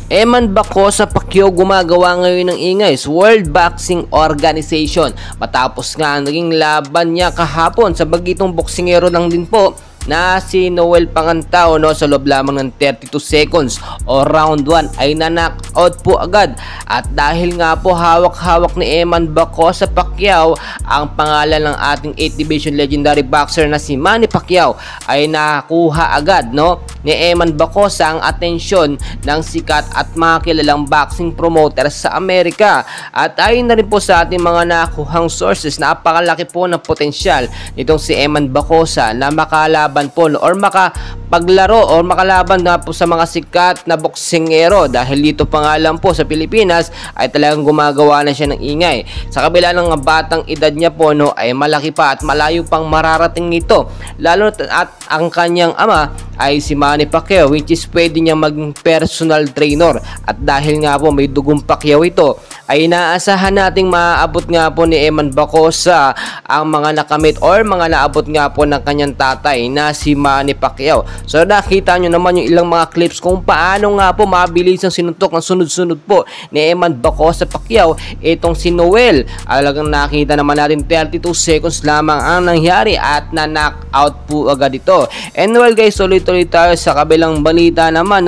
Eman Baco sa Pacquiao gumagawa ngayon ng ingay sa World Boxing Organization matapos nga naging laban niya kahapon sa bagitong boksingero lang din po na si Noel Pangantao sa loob lamang ng 32 seconds o round 1 ay na-knockout po agad. At dahil nga po hawak-hawak ni Eman Baco sa Pacquiao ang pangalan ng ating 8th division legendary boxer na si Manny Pacquiao ay nakuha agad ni Eman Baco sa ang atensyon ng sikat at mga kilalang boxing promoter sa Amerika. At ayon na rin po sa ating mga nakuhang sources, napakalaki po ng potensyal nitong si Eman Baco na makalaban po or makapaglaro or makalaban na po sa mga sikat na boksingero, dahil dito pa nga lang po sa Pilipinas ay talagang gumagawa na siya ng ingay. Sa kabila ng batang edad niya po ay malaki pa at malayo pang mararating nito, lalo at ang kanyang ama ay si Manny Pacquiao, which is pwede niya maging personal trainer. At dahil nga po may dugong Pacquiao ito, ay inaasahan nating maaabot nga po ni Eman Baco ang mga nakamit or mga naabot nga po ng kanyang tatay na si Manny Pacquiao. So nakita nyo naman yung ilang mga clips kung paano nga po mabilis ang sinuntok ng sunod-sunod po ni Eman Baco sa Pacquiao itong si Noel. Alagang nakita naman natin 32 seconds lamang ang nangyari at na-knockout po agad ito. And well guys, tuloy-tuloy tayo sa kabilang balita naman.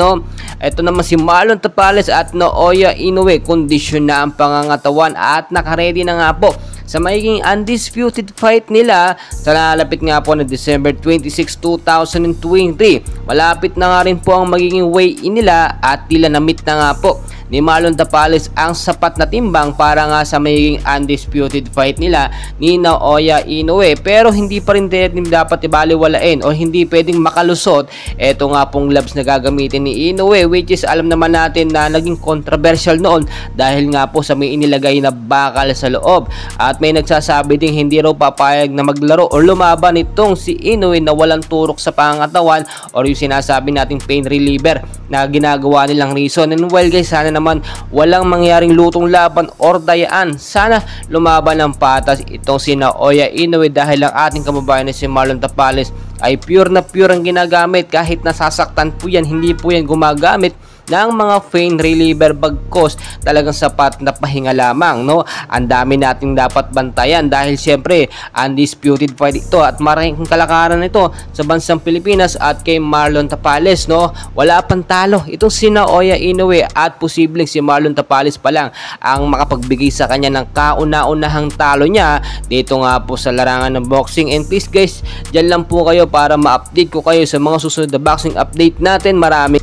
Ito naman si Marlon Tapales at Naoya Inoue, kondisyon na ang pangangatawan at nakaredy na nga po sa magiging undisputed fight nila sa lalapit nga po na December 26, 2023. Malapit na nga rin po ang magiging weigh-in nila at tila na-meet na nga po ni Marlon Tapales ang sapat na timbang para nga sa magiging undisputed fight nila ni Naoya Inoue. Pero hindi pa rin dapat ibaliwalain o hindi pwedeng makalusot ito nga pong gloves na gagamitin ni Inoue, which is alam naman natin na naging controversial noon dahil nga po sa may inilagay na bakal sa loob. At may nagsasabi ding hindi raw papayag na maglaro o lumaban itong si Inoue na walang turok sa pangatawan or yung sinasabi nating pain reliever na ginagawa nilang reason. And well guys, sana naman walang mangyaring lutong laban or dayaan. Sana lumaban ng patas itong si Naoya Inoue dahil ang ating kababayan na si Marlon Tapales ay pure na pure ang ginagamit. Kahit nasasaktan po yan, hindi po yan gumagamit ng mga pain reliever, bagkos talagang sapat na pahinga lamang. Ang dami nating dapat bantayan dahil syempre undisputed fight ito at maraming kalakaran ito sa bansang Pilipinas at kay Marlon Tapales. Wala pang talo itong si Naoya Inoue at posibleng si Marlon Tapales pa lang ang makapagbigay sa kanya ng kauna-unahang talo niya dito nga po sa larangan ng boxing. And please guys, dyan lang po kayo para ma-update ko kayo sa mga susunod na boxing update natin. Marami